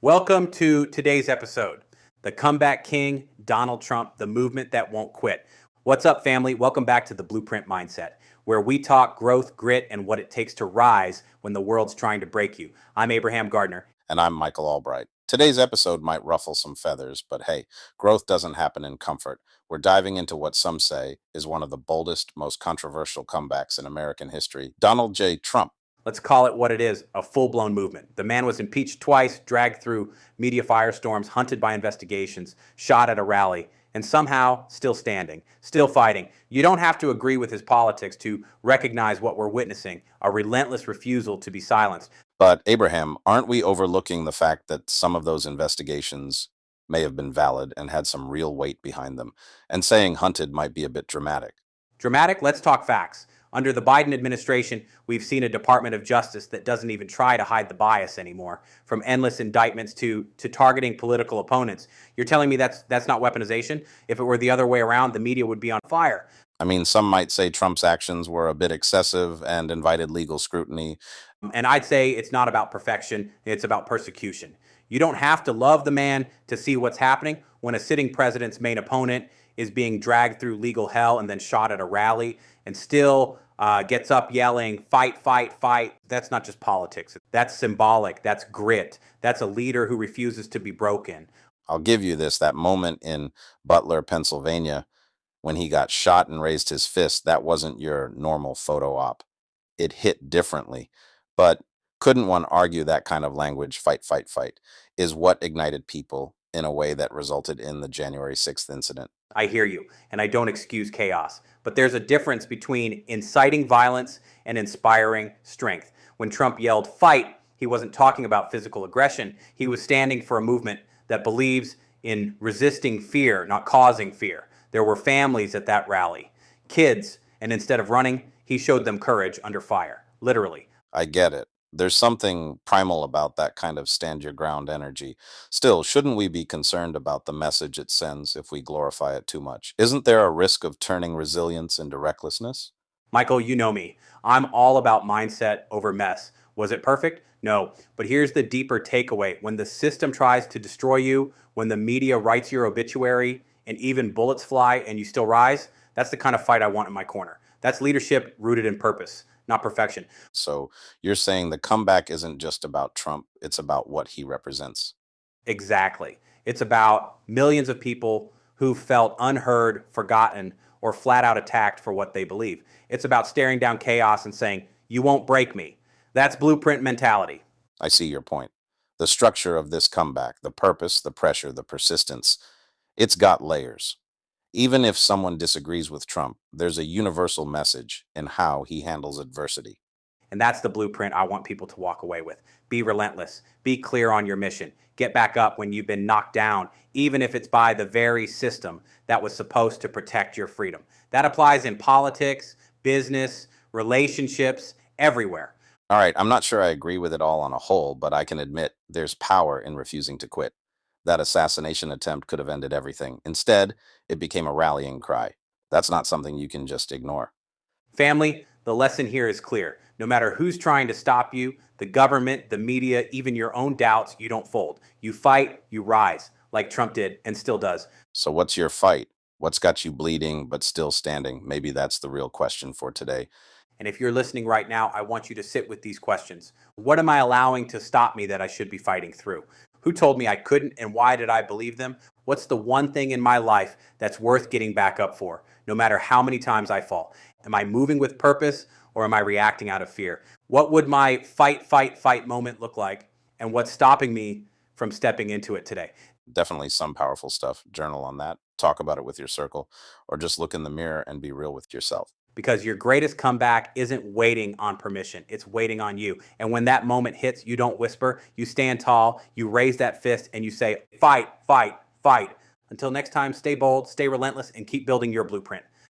Welcome to today's episode, The Comeback King, Donald Trump, the movement that won't quit. What's up, family? Welcome back to the Blueprint Mindset, where we talk growth, grit, and what it takes to rise when the world's trying to break you. I'm Abraham Gardner. And I'm Michael Albright. Today's episode might ruffle some feathers, but hey, growth doesn't happen in comfort. We're diving into what some say is one of the boldest, most controversial comebacks in American history, Donald J. Trump. Let's call it what it is, a full-blown movement. The man was impeached twice, dragged through media firestorms, hunted by investigations, shot at a rally, and somehow still standing, still fighting. You don't have to agree with his politics to recognize what we're witnessing, a relentless refusal to be silenced. But Abraham, aren't we overlooking the fact that some of those investigations may have been valid and had some real weight behind them? And saying hunted might be a bit dramatic. Dramatic? Let's talk facts. Under the Biden administration, we've seen a Department of Justice that doesn't even try to hide the bias anymore, from endless indictments to targeting political opponents. You're telling me that's not weaponization? If it were the other way around, the media would be on fire. I mean, some might say Trump's actions were a bit excessive and invited legal scrutiny. And I'd say it's not about perfection, it's about persecution. You don't have to love the man to see what's happening when a sitting president's main opponent is being dragged through legal hell and then shot at a rally and still gets up yelling, fight, fight, fight. That's not just politics. That's symbolic. That's grit. That's a leader who refuses to be broken. I'll give you this, that moment in Butler, Pennsylvania, when he got shot and raised his fist, that wasn't your normal photo op. It hit differently. But couldn't one argue that kind of language, fight, fight, fight, is what ignited people in a way that resulted in the January 6th incident? I hear you, and I don't excuse chaos. But there's a difference between inciting violence and inspiring strength. When Trump yelled fight, he wasn't talking about physical aggression. He was standing for a movement that believes in resisting fear, not causing fear. There were families at that rally, kids, and instead of running, he showed them courage under fire, literally. I get it. There's something primal about that kind of stand your ground energy. Still, shouldn't we be concerned about the message it sends if we glorify it too much? Isn't there a risk of turning resilience into recklessness? Michael, you know me. I'm all about mindset over mess. Was it perfect? No. But here's the deeper takeaway. When the system tries to destroy you, when the media writes your obituary, and even bullets fly and you still rise, that's the kind of fight I want in my corner. That's leadership rooted in purpose, not perfection. So you're saying the comeback isn't just about Trump, it's about what he represents. Exactly. It's about millions of people who felt unheard, forgotten, or flat out attacked for what they believe. It's about staring down chaos and saying, you won't break me. That's blueprint mentality. I see your point. The structure of this comeback, the purpose, the pressure, the persistence, it's got layers. Even if someone disagrees with Trump, there's a universal message in how he handles adversity. And that's the blueprint I want people to walk away with. Be relentless. Be clear on your mission. Get back up when you've been knocked down, even if it's by the very system that was supposed to protect your freedom. That applies in politics, business, relationships, everywhere. All right, I'm not sure I agree with it all on a whole, but I can admit there's power in refusing to quit. That assassination attempt could have ended everything. Instead, it became a rallying cry. That's not something you can just ignore. Family, the lesson here is clear. No matter who's trying to stop you, the government, the media, even your own doubts, you don't fold. You fight, you rise, like Trump did and still does. So, what's your fight? What's got you bleeding but still standing? Maybe that's the real question for today. And if you're listening right now, I want you to sit with these questions. What am I allowing to stop me that I should be fighting through? Who told me I couldn't, and why did I believe them? What's the one thing in my life that's worth getting back up for, no matter how many times I fall? Am I moving with purpose, or am I reacting out of fear? What would my fight, fight, fight moment look like, and what's stopping me from stepping into it today? Definitely some powerful stuff. Journal on that, talk about it with your circle, or just look in the mirror and be real with yourself. Because your greatest comeback isn't waiting on permission. It's waiting on you. And when that moment hits, you don't whisper. You stand tall, you raise that fist, and you say, fight, fight, fight. Until next time, stay bold, stay relentless, and keep building your blueprint.